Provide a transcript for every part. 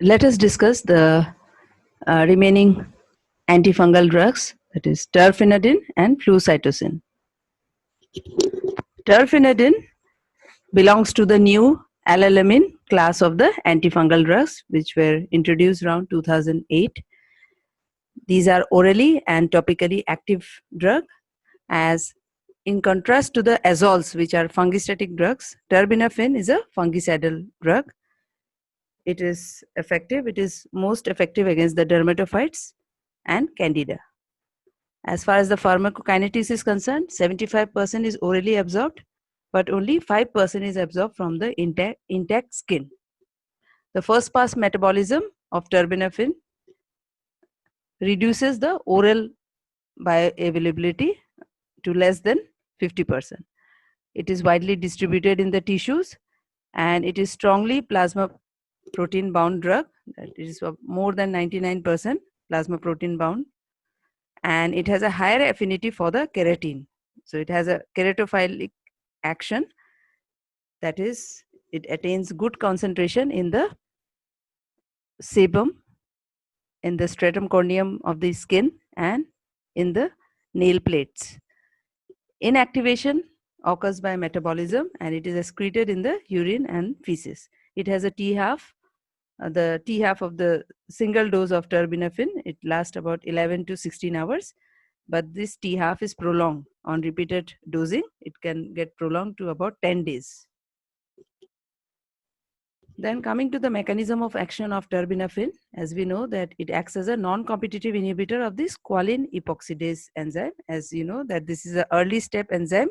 Let us discuss the remaining antifungal drugs, that is terfenadine and flucytosine. Terfenadine belongs to the new alalamine class of the antifungal drugs, which were introduced around 2008. These are orally and topically active drug. As in contrast to the azoles, which are fungistatic drugs, terbinafine is a fungicidal drug. It is effective. It is most effective against the dermatophytes and candida. As far as the pharmacokinetics is concerned, 75% is orally absorbed, but only 5% is absorbed from the intact skin. The first pass metabolism of terbinafine reduces the oral bioavailability to less than 50%. It is widely distributed in the tissues, and it is strongly plasma protein bound drug. That is more than 99% plasma protein bound, and it has a higher affinity for the keratin. So it has a keratophilic action, that is, it attains good concentration in the sebum, in the stratum corneum of the skin, and in the nail plates. Inactivation occurs by metabolism, and it is excreted in the urine and feces. It has a T half. The T half of the single dose of terbinafine, it lasts about 11 to 16 hours, but this T half is prolonged on repeated dosing. It can get prolonged to about 10 days. Then coming to the mechanism of action of terbinafine, as we know that it acts as a non-competitive inhibitor of the squalene epoxidase enzyme. As you know that this is an early step enzyme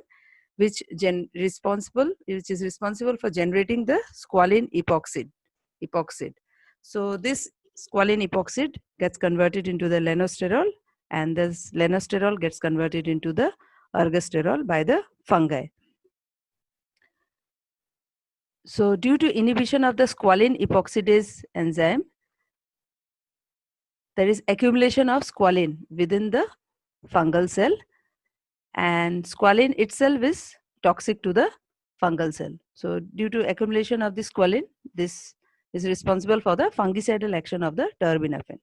which is responsible for generating the squalene epoxide. So this squalene epoxide gets converted into the lenosterol, and this lenosterol gets converted into the ergosterol by the fungi. So due to inhibition of the squalene epoxidase enzyme, there is accumulation of squalene within the fungal cell, and squalene itself is toxic to the fungal cell. So due to accumulation of the squalene, this is responsible for the fungicidal action of the terbinafine.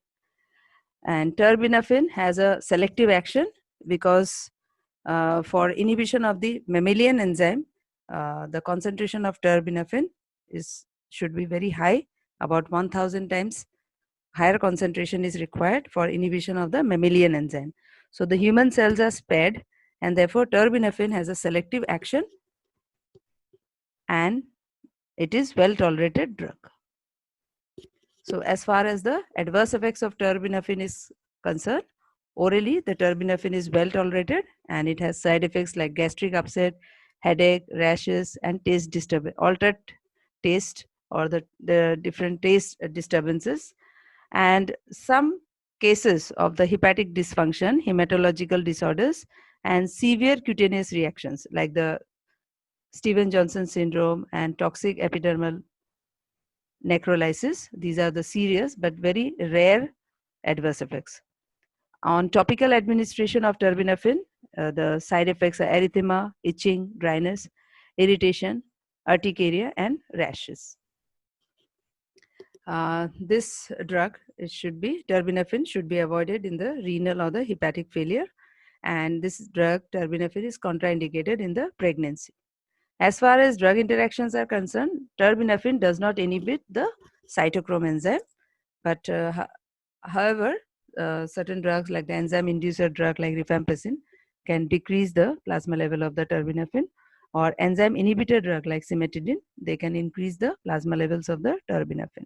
And terbinafine has a selective action because for inhibition of the mammalian enzyme, the concentration of terbinafine should be very high, about 1000 times higher concentration is required for inhibition of the mammalian enzyme. So the human cells are spared, and therefore terbinafine has a selective action, and it is well tolerated drug. So as far as the adverse effects of terbinafine is concerned, orally the terbinafine is well tolerated, and it has side effects like gastric upset, headache, rashes, and taste disturbance, altered taste, or the different taste disturbances, and some cases of the hepatic dysfunction, hematological disorders, and severe cutaneous reactions like the Stevens-Johnson syndrome and toxic epidermal necrolysis. These are the serious but very rare adverse effects. On topical administration of terbinafine, the side effects are erythema, itching, dryness, irritation, urticaria, and rashes. This drug, terbinafine should be avoided in the renal or the hepatic failure, and this drug terbinafine is contraindicated in the pregnancy. As far as drug interactions are concerned, terbinafine does not inhibit the cytochrome enzyme, but however, certain drugs like the enzyme inducer drug like rifampicin can decrease the plasma level of the terbinafine, or enzyme inhibitor drug like cimetidine, they can increase the plasma levels of the terbinafine.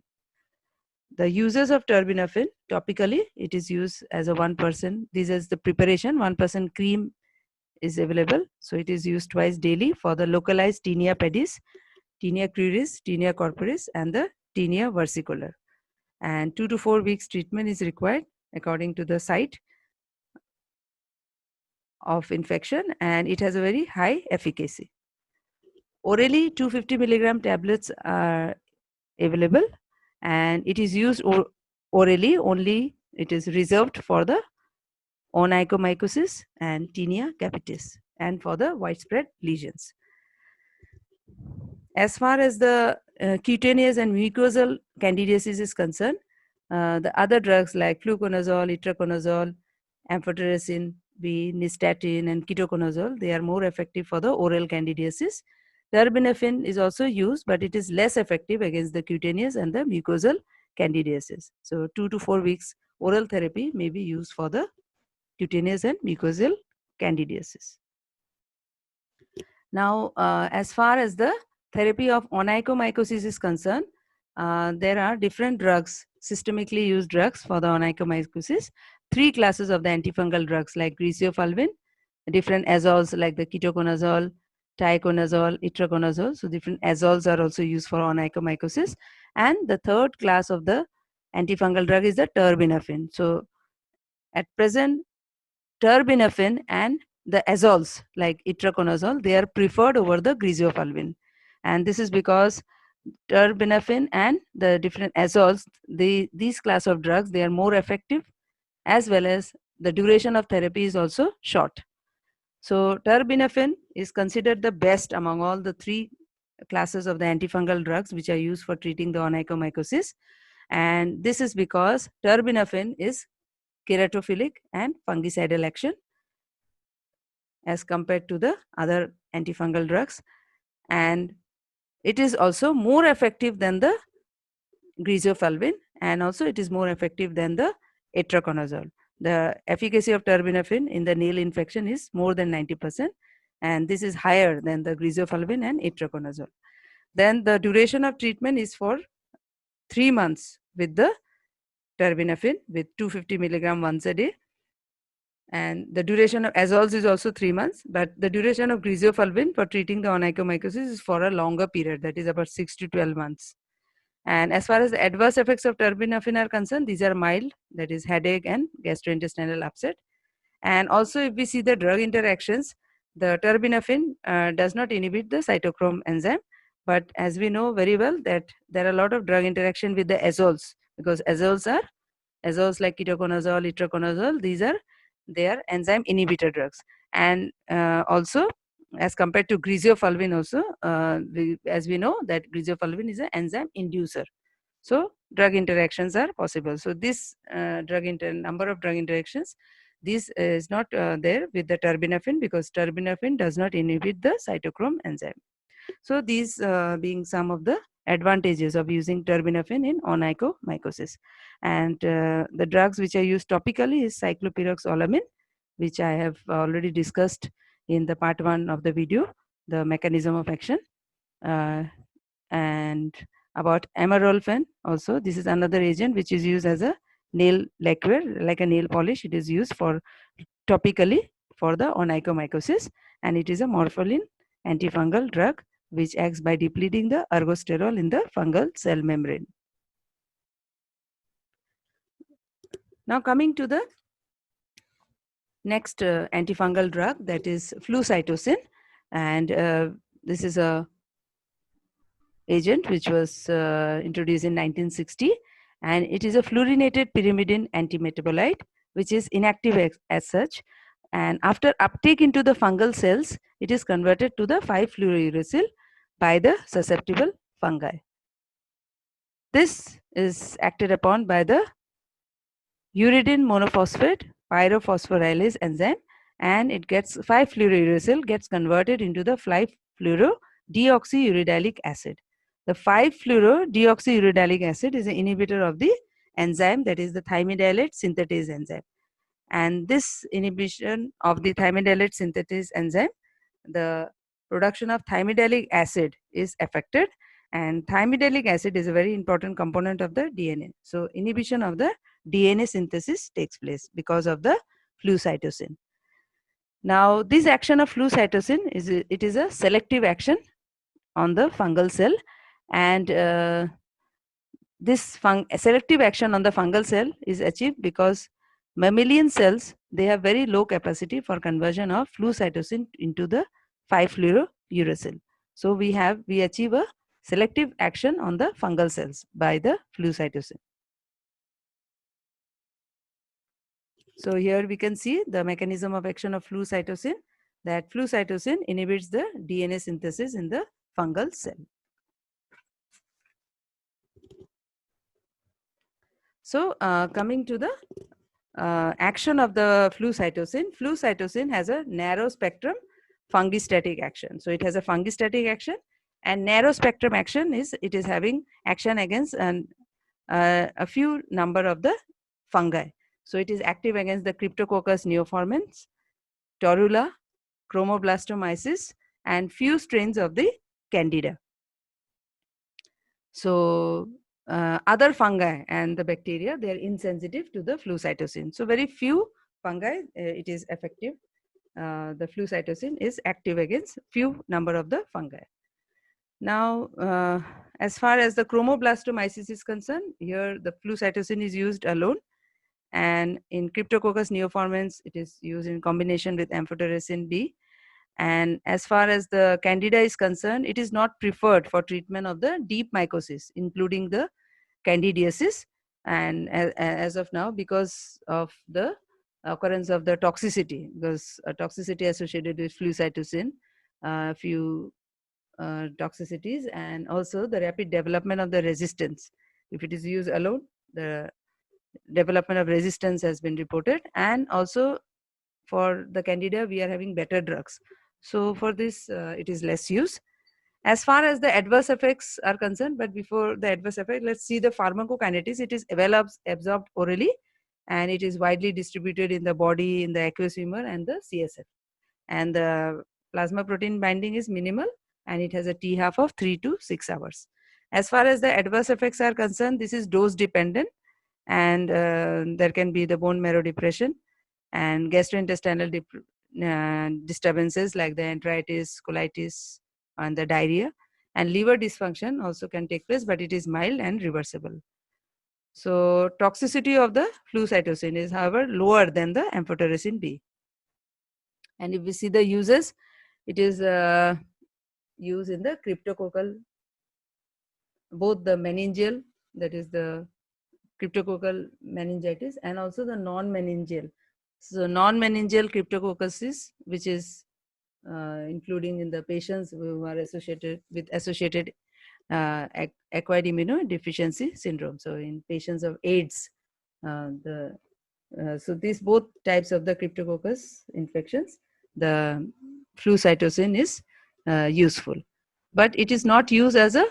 The uses of terbinafine, topically, it is used as a 1%. This is the preparation, 1% cream is available. So it is used twice daily for the localized tinea pedis, tinea cruris, tinea corporis, and the tinea versicolor. And 2 to 4 weeks treatment is required according to the site of infection, and it has a very high efficacy. Orally, 250 milligram tablets are available, and it is used orally only. It is reserved for the onychomycosis and tinea capitis, and for the widespread lesions. As far as the cutaneous and mucosal candidiasis is concerned, the other drugs like fluconazole, itraconazole, amphotericin B, nystatin, and ketoconazole, they are more effective for the oral candidiasis. Terbinafine is also used, but it is less effective against the cutaneous and the mucosal candidiasis. So 2 to 4 weeks oral therapy may be used for the cutaneous and mucosal candidiasis. Now, as far as the therapy of onychomycosis is concerned, there are different drugs, systemically used drugs for the onychomycosis. 3 classes of the antifungal drugs like griseofulvin, different azoles like the ketoconazole, tiaconazole, itraconazole. So different azoles are also used for onychomycosis. And the third class of the antifungal drug is the terbinafine. So at present, terbinafine and the azoles like itraconazole, they are preferred over the griseofulvin. And this is because terbinafine and the different azoles, these class of drugs, they are more effective, as well as the duration of therapy is also short. So terbinafine is considered the best among all the 3 classes of the antifungal drugs which are used for treating the onychomycosis. And this is because terbinafine is keratophilic and fungicidal action as compared to the other antifungal drugs, and it is also more effective than the griseofulvin, and also it is more effective than the itraconazole. The efficacy of terbinafine in the nail infection is more than 90%, and this is higher than the griseofulvin and itraconazole. Then the duration of treatment is for 3 months with the terbinafine with 250 milligram once a day, and the duration of azoles is also 3 months, but the duration of griseofulvin for treating the onychomycosis is for a longer period, that is about 6 to 12 months. And as far as the adverse effects of terbinafine are concerned, these are mild, that is headache and gastrointestinal upset. And also if we see the drug interactions, the terbinafine does not inhibit the cytochrome enzyme, but as we know very well that there are a lot of drug interaction with the azoles, because azoles like ketoconazole, itraconazole, they are enzyme inhibitor drugs. And also as compared to griseofulvin also, as we know that griseofulvin is an enzyme inducer. So drug interactions are possible. So this number of drug interactions, this is not there with the terbinafine, because terbinafine does not inhibit the cytochrome enzyme. So these being some of the advantages of using terbinafine in onychomycosis. And the drugs which are used topically is cyclopyroxalamine, which I have already discussed in the part 1 of the video, the mechanism of action. And about amorolfine also, this is another agent which is used as a nail lacquer, like a nail polish. It is used for topically for the onychomycosis, and it is a morpholin antifungal drug which acts by depleting the ergosterol in the fungal cell membrane. Now coming to the next antifungal drug, that is flucytosine, and this is a agent which was introduced in 1960, and it is a fluorinated pyrimidine antimetabolite which is inactive as such, and after uptake into the fungal cells, it is converted to the 5-fluorouracil by the susceptible fungi. This is acted upon by the uridine monophosphate pyrophosphorylase enzyme, and it gets 5-fluorouracil gets converted into the 5-fluorodeoxyuridylic acid. The 5-fluorodeoxyuridylic acid is an inhibitor of the enzyme, that is the thymidylate synthetase enzyme. And this inhibition of the thymidylate synthetase enzyme, the production of thymidyllic acid is affected, and thymidyllic acid is a very important component of the DNA. So inhibition of the DNA synthesis takes place because of the flucytosine. Now this action of flucytosine is a selective action on the fungal cell, and this selective action on the fungal cell is achieved because mammalian cells, they have very low capacity for conversion of flucytosine into the 5-fluorouracil. So we achieve a selective action on the fungal cells by the flucytosine. So here we can see the mechanism of action of flucytosine, that flucytosine inhibits the DNA synthesis in the fungal cell. So coming to the action of the flucytosine has a narrow spectrum fungistatic action. So it has a fungistatic action, and narrow spectrum action is it is having action against a few number of the fungi. So it is active against the Cryptococcus neoformans, Torula, Chromoblastomyces, and few strains of the Candida. So other fungi and the bacteria, they are insensitive to the flucytosine. So very few fungi, it is effective. The flucytosine is active against few number of the fungi. Now, as far as the chromoblastomyces is concerned, here the flucytosine is used alone, and in Cryptococcus neoformans, it is used in combination with amphotericin B. And as far as the Candida is concerned, it is not preferred for treatment of the deep mycosis, including the candidiasis. And as of now, because of the occurrence of the toxicity, because toxicity associated with flucytosine, a few toxicities, and also the rapid development of the resistance. If it is used alone, the development of resistance has been reported, and also for the Candida, we are having better drugs. So for this, it is less use. As far as the adverse effects are concerned, but before the adverse effect, let's see the pharmacokinetics. It is absorbed orally, and it is widely distributed in the body, in the aqueous humor, and the CSF. And the plasma protein binding is minimal, and it has a T half of 3 to 6 hours. As far as the adverse effects are concerned, this is dose dependent, and there can be the bone marrow depression and gastrointestinal disturbances like the enteritis, colitis, and the diarrhea, and liver dysfunction also can take place, but it is mild and reversible. So toxicity of the flucytosine is, however, lower than the amphotericin B. And if we see the uses, it is used in the cryptococcal, both the meningeal, that is the cryptococcal meningitis, and also the non-meningeal. So non-meningeal cryptococcosis, which is including in the patients who are associated with acquired immunodeficiency syndrome. So in patients of AIDS, so these both types of the cryptococcus infections, the flucytosine is useful, but it is not used as a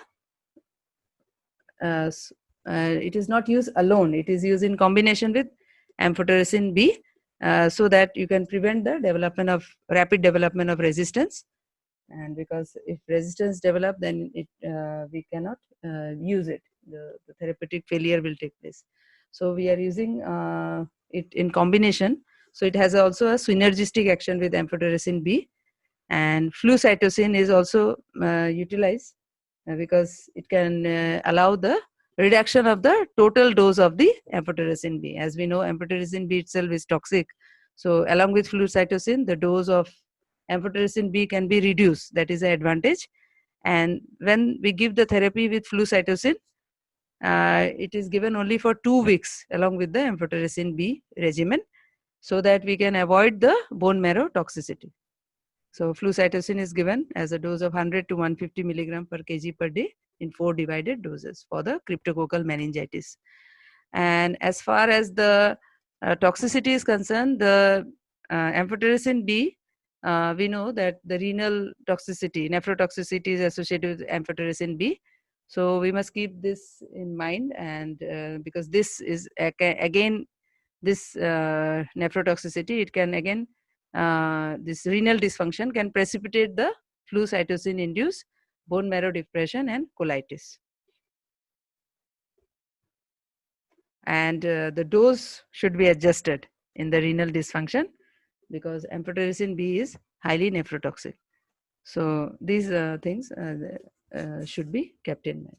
it is not used alone. It is used in combination with amphotericin B, so that you can prevent the rapid development of resistance. And because if resistance develop, then we cannot use it. The therapeutic failure will take place. So we are using it in combination. So it has also a synergistic action with amphotericin B, and flucytosine is also utilized because it can allow the reduction of the total dose of the amphotericin B. As we know, amphotericin B itself is toxic. So along with flucytosine, the dose of amphotericin B can be reduced. That is an advantage. And when we give the therapy with flucytosine, it is given only for 2 weeks along with the amphotericin B regimen, so that we can avoid the bone marrow toxicity. So flucytosine is given as a dose of 100 to 150 milligram per kg per day in 4 divided doses for the cryptococcal meningitis. And as far as the toxicity is concerned, the amphotericin B, we know that the renal toxicity, nephrotoxicity is associated with amphotericin B. So we must keep this in mind, and because this is again, this nephrotoxicity, it can again, this renal dysfunction can precipitate the flucytosine induced bone marrow depression and colitis. And the dose should be adjusted in the renal dysfunction, because amphotericin B is highly nephrotoxic. So these things should be kept in mind.